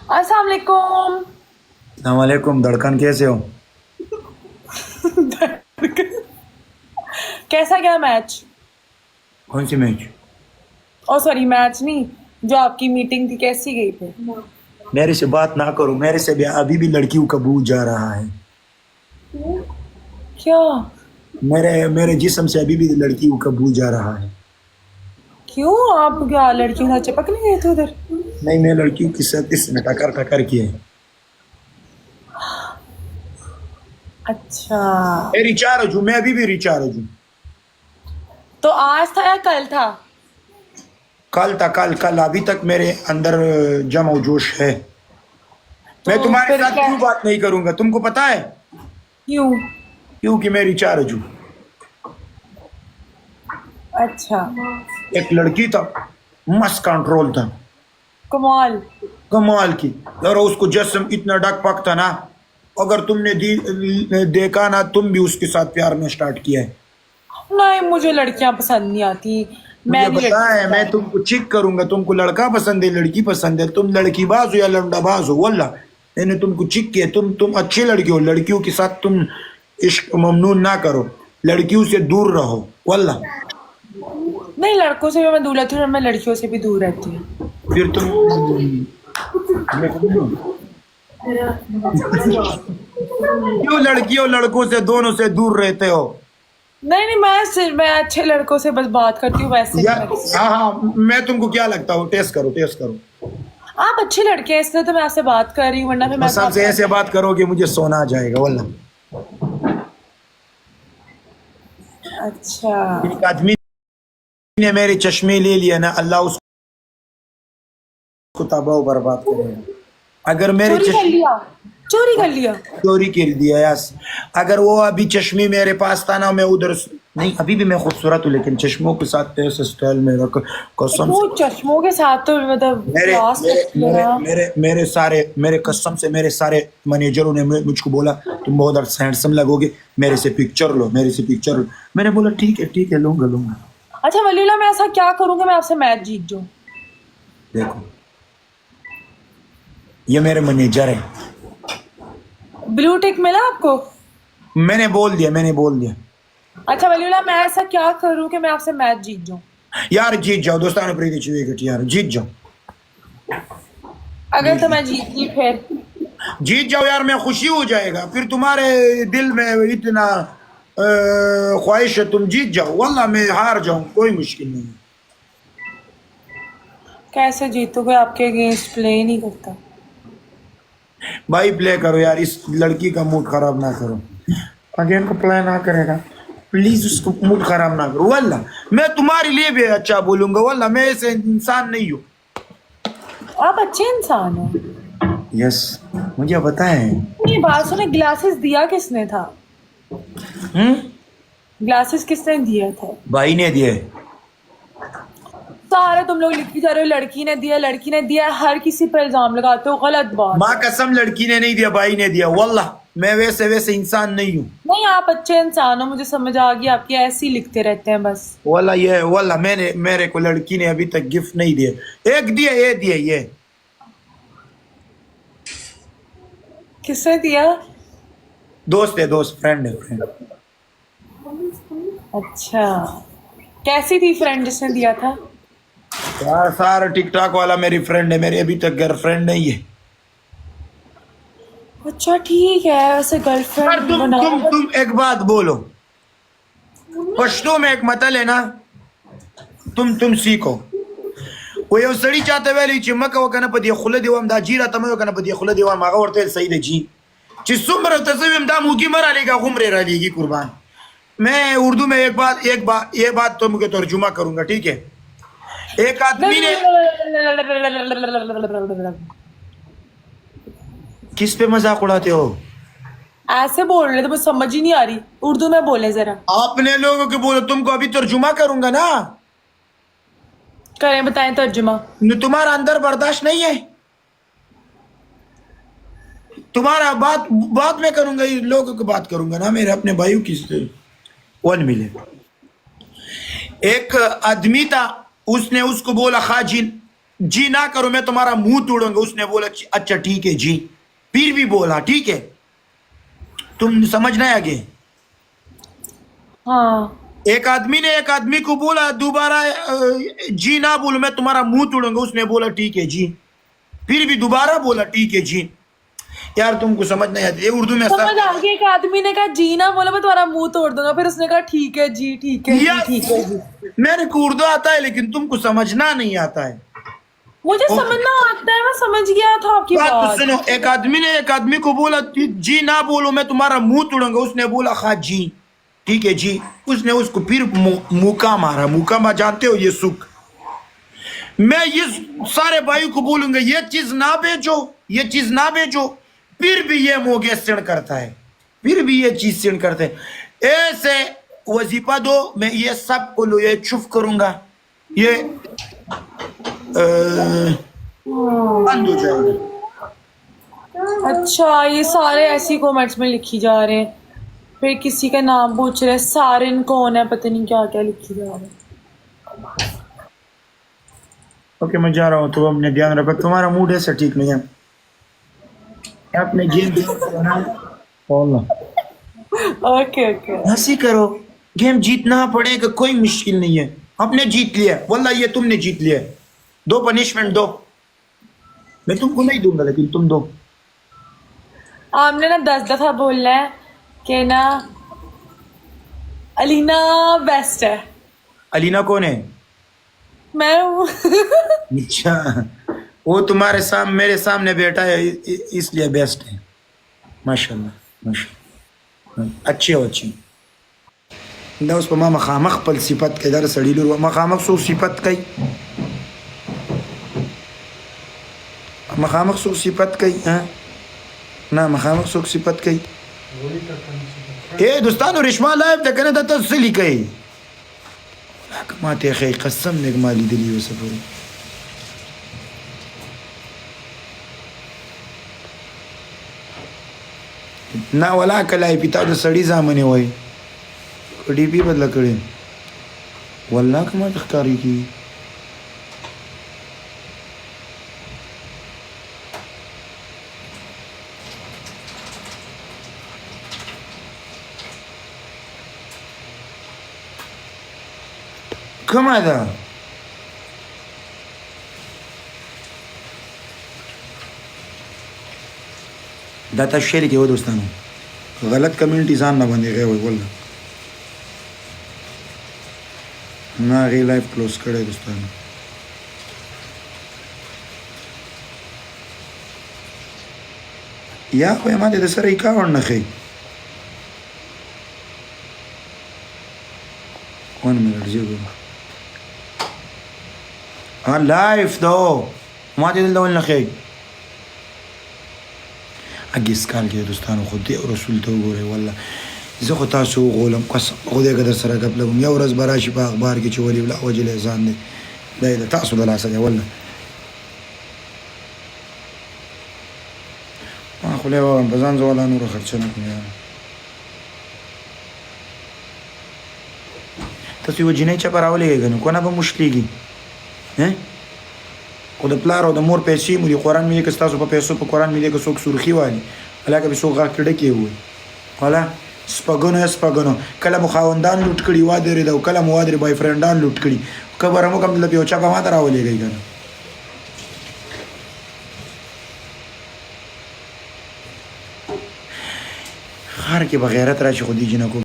السلام علیکم. السلام علیکم. دھڑکن کیسے ہو؟ کیسا گیا میچ؟ کون سی میچ؟ او سوری میچ نہیں، جو آپ کی میٹنگ تھی کیسی گئی تھی؟ میرے سے بات نہ کرو، میرے سے بھی ابھی بھی لڑکیوں کا بو جا رہا ہے. کیا؟ میرے جسم سے ابھی بھی لڑکیوں کا بو جا رہا ہے. کیوں آپ کیا لڑکیوں سے چپک نہیں گئے تھے ادھر؟ نہیں، میں لڑکیوں کے ساتھ اس میں ٹکر کیے. اچھا میں ریچارج ہوں، میں ابھی بھی ریچارج ہوں. تو آج تھا یا کل تھا؟ کل تھا، کل ابھی تک میرے اندر جم و جوش ہے. میں تو تمہارے پھر ساتھ کیا؟ کیوں بات نہیں کروں گا تم کو پتا ہے؟ کیوں؟ کیونکہ میں ریچارج ہوں. اچھا ایک لڑکی تھا، مست کنٹرول تھا، کمال. کمال کی. اور اس کو جسم اتنا ڈک پک تھا نا، اگر تم نے دیکھا نا، تم بھی اس کے ساتھ پیار میں سٹارٹ کیا ہے. نہیں مجھے لڑکیاں پسند نہیں آتی، میں مجھے نہیں پتا لڑکی ہے، میں تم کو چیک کروں گا. تم کو لڑکا پسند ہے، لڑکی پسند ہے، تم لڑکی باز ہو یا لنڈا باز ہو. واللہ میں نے تم کو چیک کیا. تم اچھی لڑکی ہو. لڑکیوں کے ساتھ تم عشق ممنون نہ کرو، لڑکیوں سے دور رہو. واللہ نہیں، لڑکوں سے بھی میں دور رہتی ہوں اور میں لڑکیوں سے بھی دور رہتی ہوں. پھر تم کیوں لڑکیوں لڑکوں سے دونوں سے دور رہتے ہو؟ نہیں میں اچھے لڑکوں سے بس بات کرتی ہوں، ویسے یا نہیں میں کسی. ہاں ہاں، میں تم کو کیا لگتا ہوں؟ ٹیسٹ کرو، ٹیسٹ کرو. آپ اچھے لڑکے ہیں اس لیے تو میں آپ سے بات کر رہی ہوں، ورنہ پھر میں تو قسم آپ سے سے. ایسے بات کرو گے مجھے سونا آ جائے گا. واللہ اچھا ایک آدمی نے میرے چشمے لے لیا نا، اللہ اس کو تباہ و برباد کرے گا. اگر میرے چوری کر چشمے لیا، چوری کر لیا. چوری کر دیا یس. اگر وہ ابھی چشمے میرے پاس تھا نا، میں ادھر نہیں. ابھی بھی میں خوبصورت ہوں، لیکن چشموں کے ساتھ ایسے سٹائل میں رکھ. قسم وہ سے چشموں کے ساتھ تو مطلب میرے کلاس میرے لگتی ہے میرے نا. میرے سارے میرے قسم سے میرے سارے مینیجروں نے مجھ کو بولا تم بہت ہینڈسم لگو گے، میرے سے پکچر لو، میرے سے پکچر لو. میں نے بولا ٹھیک ہے لوں گا. اچھا ولی اللہ، میں ایسا کیا کروں کہ میں آپ سے میچ جیت جاؤں؟ دیکھو، یہ میرے مینیجر ہے. بلو ٹک ملا آپ کو؟ میں نے بول دیا. اچھا ولی اللہ، میں ایسا کیا کروں کہ میں آپ سے میچ جیت جاؤں؟ یار جیت جاؤ دوستانو پریتی چویکٹ، یار جیت جاؤ. اگر تو میں جیت گئی پھر؟ جیت جاؤ یار، میں خوشی ہو جائے گا. پھر تمہارے دل میں اتنا خواہش ہے تم جیت جاؤ. واللہ میں ہار جاؤں کوئی مشکل نہیں. کیسے جیتوں گے؟ آپ کے اگینسٹ پلے ہی نہیں کرتا. بھائی پلے کرو یار، اس لڑکی کا موڈ خراب نہ کرو. اگین کو پلے نہ کرے گا پلیز، اس کو موڈ خراب نہ کرو. واللہ میں تمہارے لیے بھی اچھا بولوں گا. واللہ میں ایسے انسان نہیں ہوں. آپ اچھے انسان ہیں. یس مجھے پتا ہے. یہ بات سنیں، گلاسز دیا کس نے تھا؟ گلاسز کس نے دیا تھا؟ بھائی نے دیے. سارے تم لوگ لکھی جا رہے ہو لڑکی نے دیا، ہر کسی پر الزام لگاتے ہو، غلط بات ماں ہے. قسم لڑکی نے نہیں دیا، بھائی نے دیا. واللہ میں ویسے انسان نہیں ہوں. نہیں آپ اچھے انسان ہو، مجھے سمجھ آ گئی. آپ کی ایسے ہی لکھتے رہتے ہیں بس. واللہ میرے کو لڑکی نے ابھی تک گفٹ نہیں دیا. ایک دیا، یہ کس نے دیا؟ دوست ہے، فرینڈ ہے. اچھا کیسی تھی فرینڈ جس نے دیا تھا؟ یار سارا ٹک ٹاک والا میری فرینڈ ہے، میری ابھی تک گرل فرینڈ نہیں ہے. اچھا ٹھیک ہے، ویسے گرل یار فرینڈ بناؤ. تم ایک بات بولو. پشتو میں ایک متل ہے نا، تم سیکھو. وہ یو سړی چاته ویلی چې مکه وکنه په دې خوله دیوم دا جیره ته مې وکنه په دې خوله دیوم، هغه ورته ویل صحیح ده جی چې څومره ته زه ویم دا موږي مه رالیږه غومرې رالیږي قربان. میں اردو میں یہ بات تم کو ترجمہ کروں گا، ٹھیک ہے؟ ایک آدمی نے کس پہ مذاق اڑاتے ہو؟ ایسے بول رہے تو مجھے سمجھ ہی نہیں آ رہی، اردو میں بولے ذرا. اپنے لوگوں کے بولو، تم کو ابھی ترجمہ کروں گا نا. کریں، بتائیں ترجمہ. تمہارا اندر برداشت نہیں ہے، تمہارا بات میں کروں گا، لوگوں کی بات کروں گا نا، میرے اپنے بھائیوں کی. 1 منٹ. ایک آدمی تھا، اس نے اس کو بولا خاجل جی نہ کرو میں تمہارا منہ توڑوں گا. اس نے بولا اچھا ٹھیک ہے جی. پھر بھی بولا ٹھیک ہے. تم سمجھنا ہے آگے. ہاں ایک آدمی نے ایک آدمی کو بولا دوبارہ جی نہ بولو میں تمہارا منہ توڑوں گا. اس نے بولا ٹھیک ہے جی. پھر بھی دوبارہ بولا ٹھیک ہے جی. یار تم کو سمجھ نہیں آتی. یہ اردو میں سمجھ آ گئی. ایک آدمی نے کہا جی نہ بولا میں تمہارا منہ توڑ دوں گا, پھر اس نے کہا ٹھیک ہے جی ٹھیک ہے جی ٹھیک ہے جی. میرے کو اردو آتا ہے لیکن تم کو سمجھنا نہیں آتا ہے. مجھے سمجھنا آتا ہے, میں سمجھ گیا تھا آپ کی بات تو بات. سنو. ایک آدمی نے ایک آدمی کو بولا جی نہ بولو میں تمہارا منہ توڑوں گا. اس نے بولا ہاں جی ٹھیک ہے جی. اس نے اس کو پھر موقع مارا. موقع مار جانتے ہو یہ سکھ. میں یہ سارے بھائی کو بولوں گا یہ چیز نہ بیچو یہ چیز نہ بیچو. پھر بھی یہ موگے سینڈ کرتا ہے. پھر بھی یہ چیز سینڈ کرتے ہیں. ایسے وظیفہ دو میں یہ سب کو لو یہ چپ کروں گا. یہ بند ہو جائے گا. اچھا یہ سارے ایسی کومنٹس میں لکھی جا رہے ہیں. پھر کسی کا نام پوچھ رہے ہیں سارن کون ہے, پتہ نہیں کیا کیا لکھی جا رہے ہیں. اوکے میں جا رہا ہوں. تو اپنے دھیان رکھو. تمہارا موڈ ایسا ٹھیک نہیں ہے. آپ نے گیم اوکے اوکے ہنسی کرو. گیم جیتنا پڑے گا کوئی مشکل نہیں ہے. آپ نے جیت لیا واللہ یہ تم نے جیت لیا. دو پنشمنٹ دو. میں تم کو نہیں دوں گا لیکن تم دو. آپ نے نا 10 دفعہ بولنا ہے کہ نا علینا بیسٹ ہے. علینا کون ہے؟ میں ہوں. اچھا وہ تمہارے سامنے میرے سامنے بیٹھا ہے اس لیے بیسٹ ہے. ماشاء اللہ ماشاء اللہ. اچھی ہو اچھی. دا اوس په ما مخامخ خپل صفت کوي. دا سړي لور مخامخ څوک صفت کوي. مخامخ څوک صفت کوي نه مخامخ څوک صفت کوي. اے دوستانو رشما لایف ده کنه دا تاسو څه لیکئ. ماته ښایي قسم دې ما لیدلي اوسه پورې. نه ولا کلای پیتا د سړي زامنې وای ډي پی بدله کړې والله که ما ته ښکاري کېږي. کومه ده؟ دا تاسو شعر کې و دوستانو. غلط کمنټ ځان نه باندې غوي والله. نه غي لایف کلوز کړی دوستانو. یا خو ما دې د سره اکاونټ نه ښیي. 1 منٹ زیرو. ها لایف دو ما دې دلته ول نه ښیي. اګیس کال کې دوستانو خو دې رسول ته وګورئ والله. زه خو تاسو وغولم قسم خدای که در سره ګپ لګوم. یو ورځ به راشي په اخبار کې چې ولي الله وجل احسان دی. دا یې د تاسو د لاسه دی والله. ما خو لی وایم په ځان زه والله نوره خرچه نه کړم یاره. تاسو یوه جینۍ چپه راولېږئ که نه کونه به مشکلېږي. خو د پلار او د مور پیسې مو دي. قرآن مې دی که ستاسو په پیسو په قرآن مې دی که څوک سرخي والي هلکه به څوک غاښ کې ډکې ووایي والا سپږنو یا سپږنو. کله مو خاوندان لوټ کړي وادرېده او کله مو وادرې بای فرینډان لوټ کړي. خبره مو کوم دلته یو چپه ما ته راولېږئ که نه. ښار کې به غیرت راشي خو دې جینکو